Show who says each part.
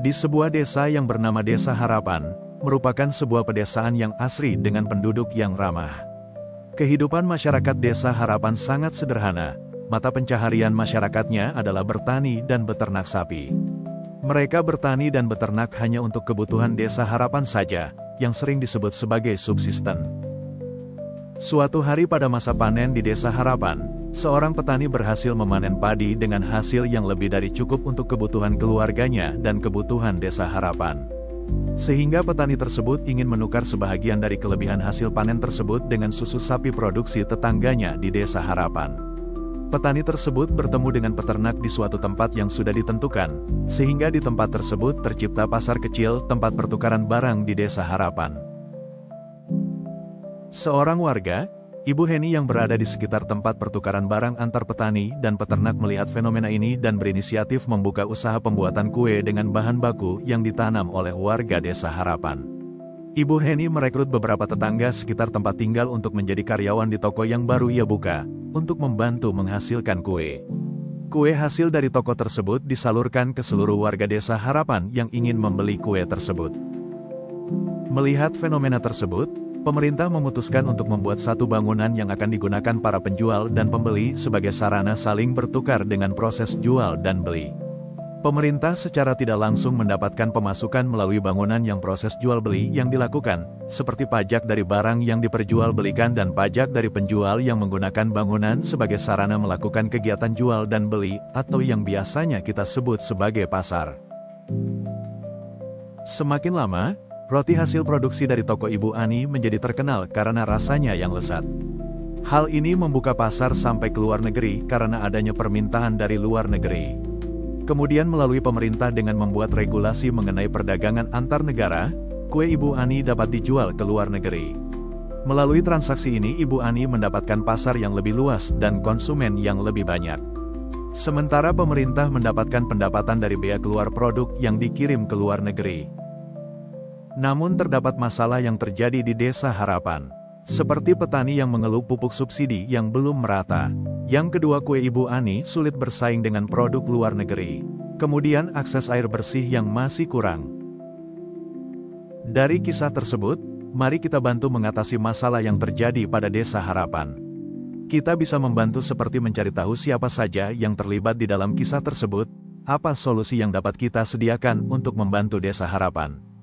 Speaker 1: Di sebuah desa yang bernama Desa Harapan, merupakan sebuah pedesaan yang asri dengan penduduk yang ramah. Kehidupan masyarakat Desa Harapan sangat sederhana, mata pencaharian masyarakatnya adalah bertani dan beternak sapi. Mereka bertani dan beternak hanya untuk kebutuhan Desa Harapan saja, yang sering disebut sebagai subsisten. Suatu hari pada masa panen di Desa Harapan, seorang petani berhasil memanen padi dengan hasil yang lebih dari cukup untuk kebutuhan keluarganya dan kebutuhan Desa Harapan. Sehingga petani tersebut ingin menukar sebahagian dari kelebihan hasil panen tersebut dengan susu sapi produksi tetangganya di Desa Harapan. Petani tersebut bertemu dengan peternak di suatu tempat yang sudah ditentukan, sehingga di tempat tersebut tercipta pasar kecil tempat pertukaran barang di Desa Harapan. Seorang warga, Ibu Heni yang berada di sekitar tempat pertukaran barang antar petani dan peternak melihat fenomena ini dan berinisiatif membuka usaha pembuatan kue dengan bahan baku yang ditanam oleh warga Desa Harapan. Ibu Heni merekrut beberapa tetangga sekitar tempat tinggal untuk menjadi karyawan di toko yang baru ia buka, untuk membantu menghasilkan kue. Kue hasil dari toko tersebut disalurkan ke seluruh warga Desa Harapan yang ingin membeli kue tersebut. Melihat fenomena tersebut, pemerintah memutuskan untuk membuat satu bangunan yang akan digunakan para penjual dan pembeli sebagai sarana saling bertukar dengan proses jual dan beli. Pemerintah secara tidak langsung mendapatkan pemasukan melalui bangunan yang proses jual beli yang dilakukan, seperti pajak dari barang yang diperjualbelikan dan pajak dari penjual yang menggunakan bangunan sebagai sarana melakukan kegiatan jual dan beli, atau yang biasanya kita sebut sebagai pasar. Semakin lama, roti hasil produksi dari toko Ibu Ani menjadi terkenal karena rasanya yang lezat. Hal ini membuka pasar sampai ke luar negeri karena adanya permintaan dari luar negeri. Kemudian melalui pemerintah dengan membuat regulasi mengenai perdagangan antar negara, kue Ibu Ani dapat dijual ke luar negeri. Melalui transaksi ini Ibu Ani mendapatkan pasar yang lebih luas dan konsumen yang lebih banyak. Sementara pemerintah mendapatkan pendapatan dari bea keluar produk yang dikirim ke luar negeri. Namun terdapat masalah yang terjadi di Desa Harapan. Seperti petani yang mengeluh pupuk subsidi yang belum merata. Yang kedua, kue Ibu Ani sulit bersaing dengan produk luar negeri. Kemudian akses air bersih yang masih kurang. Dari kisah tersebut, mari kita bantu mengatasi masalah yang terjadi pada Desa Harapan. Kita bisa membantu seperti mencari tahu siapa saja yang terlibat di dalam kisah tersebut, apa solusi yang dapat kita sediakan untuk membantu Desa Harapan.